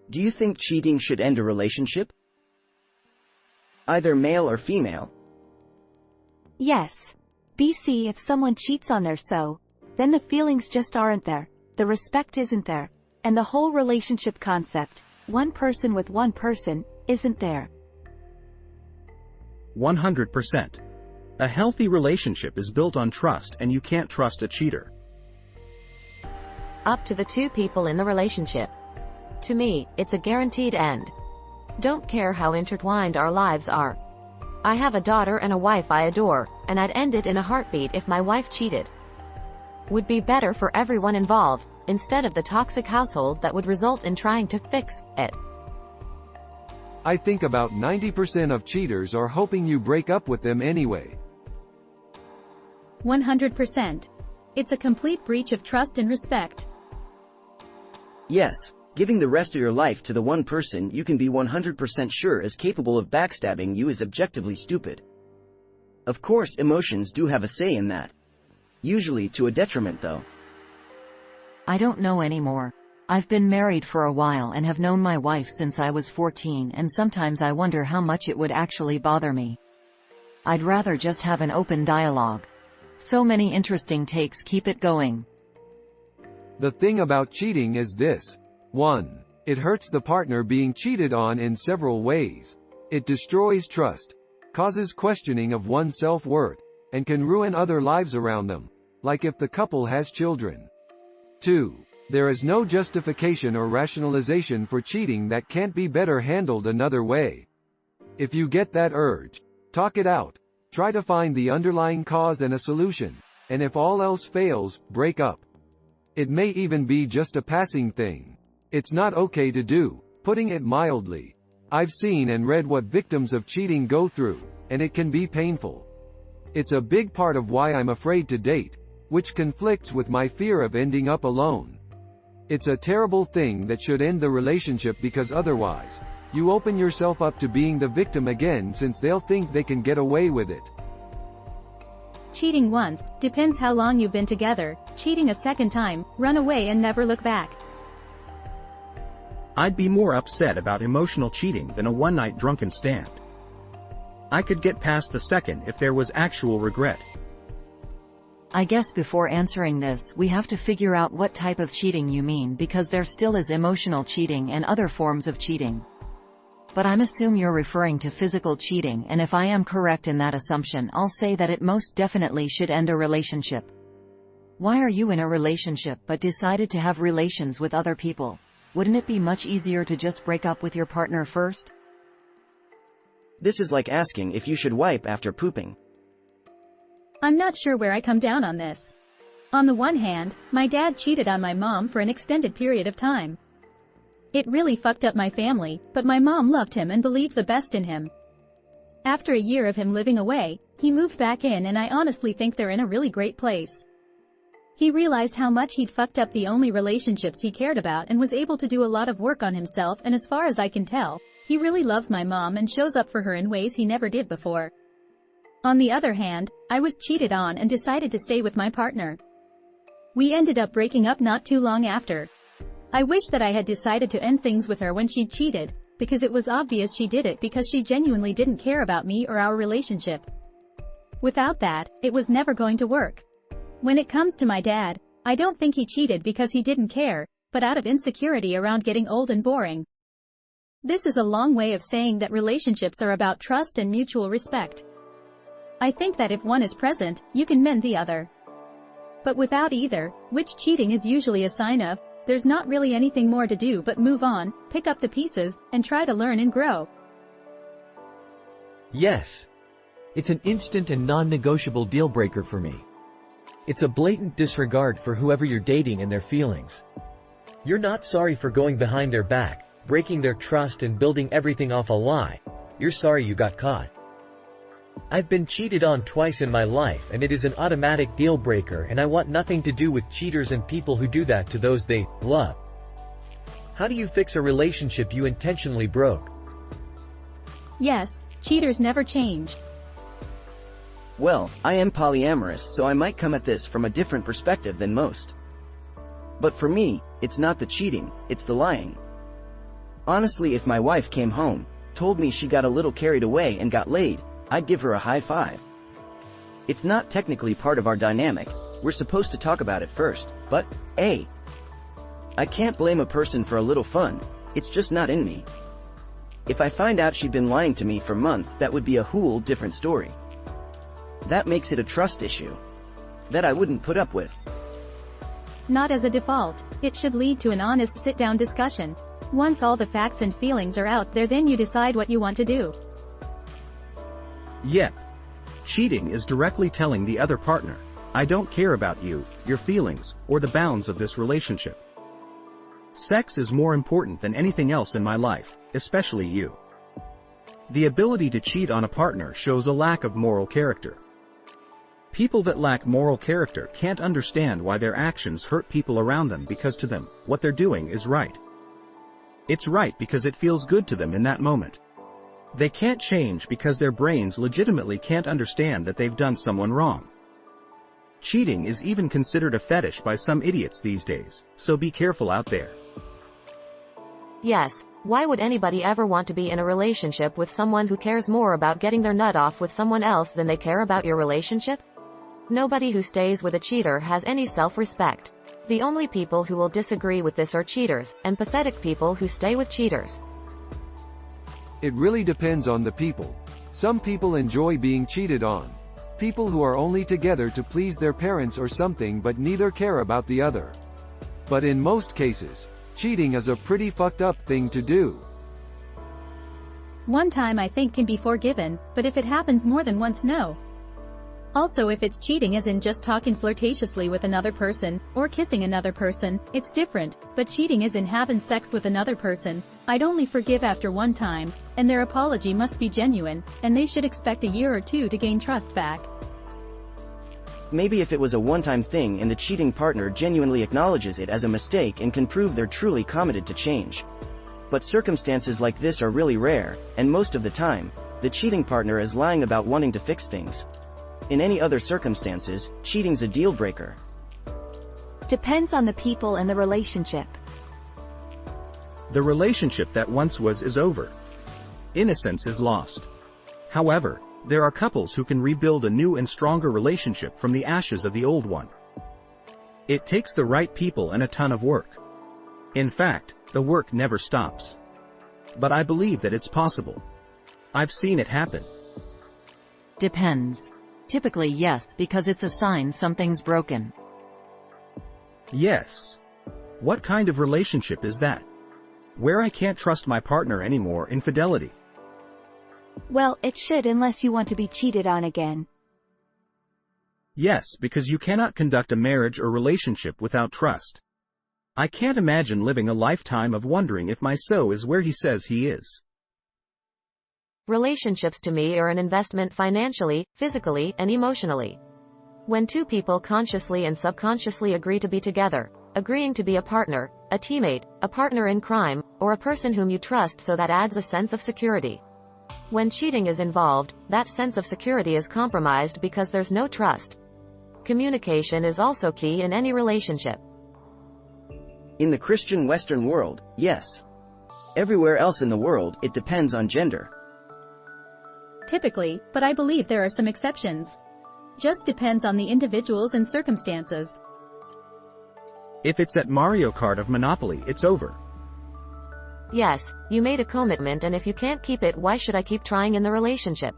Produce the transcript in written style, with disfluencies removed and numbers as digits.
Do you think cheating should end a relationship? Either male or female? Yes. BC, if someone cheats on their so, then the feelings just aren't there, the respect isn't there, and the whole relationship concept, one person with one person, isn't there. 100%. A healthy relationship is built on trust, and you can't trust a cheater. Up to the two people in the relationship. To me, it's a guaranteed end. Don't care how intertwined our lives are. I have a daughter and a wife I adore, and I'd end it in a heartbeat if my wife cheated. Would be better for everyone involved, instead of the toxic household that would result in trying to fix it. I think about 90% of cheaters are hoping you break up with them anyway. 100%. It's a complete breach of trust and respect. Yes, giving the rest of your life to the one person you can be 100% sure is capable of backstabbing you is objectively stupid. Of course, emotions do have a say in that. Usually to a detriment though. I don't know anymore. I've been married for a while and have known my wife since I was 14, and sometimes I wonder how much it would actually bother me. I'd rather just have an open dialogue. So many interesting takes, keep it going. The thing about cheating is this. 1. It hurts the partner being cheated on in several ways. It destroys trust, causes questioning of one's self-worth, and can ruin other lives around them, like if the couple has children. 2. There is no justification or rationalization for cheating that can't be better handled another way. If you get that urge, talk it out. Try to find the underlying cause and a solution, and if all else fails, break up. It may even be just a passing thing. It's not okay to do, putting it mildly. I've seen and read what victims of cheating go through, and it can be painful. It's a big part of why I'm afraid to date, which conflicts with my fear of ending up alone. It's a terrible thing that should end the relationship, because otherwise, you open yourself up to being the victim again, since they'll think they can get away with it. Cheating once, depends how long you've been together. Cheating a second time, run away and never look back. I'd be more upset about emotional cheating than a one-night drunken stand. I could get past the second if there was actual regret. I guess before answering this, we have to figure out what type of cheating you mean, because there still is emotional cheating and other forms of cheating. But I'm assume you're referring to physical cheating, and if I am correct in that assumption, I'll say that it most definitely should end a relationship. Why are you in a relationship but decided to have relations with other people? Wouldn't it be much easier to just break up with your partner first? This is like asking if you should wipe after pooping. I'm not sure where I come down on this. On the one hand, my dad cheated on my mom for an extended period of time. It really fucked up my family, but my mom loved him and believed the best in him. After a year of him living away, he moved back in, and I honestly think they're in a really great place. He realized how much he'd fucked up the only relationships he cared about and was able to do a lot of work on himself, and as far as I can tell, he really loves my mom and shows up for her in ways he never did before. On the other hand, I was cheated on and decided to stay with my partner. We ended up breaking up not too long after. I wish that I had decided to end things with her when she cheated, because it was obvious she did it because she genuinely didn't care about me or our relationship. Without that, it was never going to work. When it comes to my dad, I don't think he cheated because he didn't care, but out of insecurity around getting old and boring. This is a long way of saying that relationships are about trust and mutual respect. I think that if one is present, you can mend the other. But without either, which cheating is usually a sign of, there's not really anything more to do but move on, pick up the pieces, and try to learn and grow. Yes. It's an instant and non-negotiable deal breaker for me. It's a blatant disregard for whoever you're dating and their feelings. You're not sorry for going behind their back, breaking their trust and building everything off a lie. You're sorry you got caught. I've been cheated on twice in my life, and it is an automatic deal breaker, and I want nothing to do with cheaters and people who do that to those they love. How do you fix a relationship you intentionally broke? Yes, cheaters never change. Well, I am polyamorous, so I might come at this from a different perspective than most. But for me, it's not the cheating, it's the lying. Honestly, if my wife came home, told me she got a little carried away and got laid, I'd give her a high five. It's not technically part of our dynamic, we're supposed to talk about it first, but, hey, I can't blame a person for a little fun, it's just not in me. If I find out she'd been lying to me for months, that would be a whole different story. That makes it a trust issue that I wouldn't put up with. Not as a default. It should lead to an honest sit-down discussion. Once all the facts and feelings are out there, then you decide what you want to do. Yet, cheating is directly telling the other partner, I don't care about you, your feelings, or the bounds of this relationship. Sex is more important than anything else in my life, especially you. The ability to cheat on a partner shows a lack of moral character. People that lack moral character can't understand why their actions hurt people around them, because to them, what they're doing is right. It's right because it feels good to them in that moment. They can't change because their brains legitimately can't understand that they've done someone wrong. Cheating is even considered a fetish by some idiots these days, so be careful out there. Yes, why would anybody ever want to be in a relationship with someone who cares more about getting their nut off with someone else than they care about your relationship? Nobody who stays with a cheater has any self-respect. The only people who will disagree with this are cheaters, and pathetic people who stay with cheaters. It really depends on the people. Some people enjoy being cheated on. People who are only together to please their parents or something, but neither care about the other. But in most cases, cheating is a pretty fucked up thing to do. One time I think can be forgiven, but if it happens more than once, no. Also, if it's cheating as in just talking flirtatiously with another person, or kissing another person, it's different, but cheating as in having sex with another person, I'd only forgive after one time, and their apology must be genuine, and they should expect a year or two to gain trust back. Maybe if it was a one-time thing and the cheating partner genuinely acknowledges it as a mistake and can prove they're truly committed to change. But circumstances like this are really rare, and most of the time, the cheating partner is lying about wanting to fix things. In any other circumstances, cheating's a deal breaker. Depends on the people and the relationship. The relationship that once was is over. Innocence is lost. However, there are couples who can rebuild a new and stronger relationship from the ashes of the old one. It takes the right people and a ton of work. In fact, the work never stops. But I believe that it's possible. I've seen it happen. Depends. Typically yes, because it's a sign something's broken. Yes. What kind of relationship is that? Where I can't trust my partner anymore, infidelity. Well, it should, unless you want to be cheated on again. Yes, because you cannot conduct a marriage or relationship without trust. I can't imagine living a lifetime of wondering if my so is where he says he is. Relationships to me are an investment financially, physically, and emotionally. When two people consciously and subconsciously agree to be together, agreeing to be a partner, a teammate, a partner in crime, or a person whom you trust, so that adds a sense of security. When cheating is involved, that sense of security is compromised because there's no trust. Communication is also key in any relationship. In the Christian Western world, yes. Everywhere else in the world, it depends on gender. Typically, but I believe there are some exceptions. Just depends on the individuals and circumstances. If it's at Mario Kart of Monopoly, it's over. Yes, you made a commitment, and if you can't keep it, why should I keep trying in the relationship?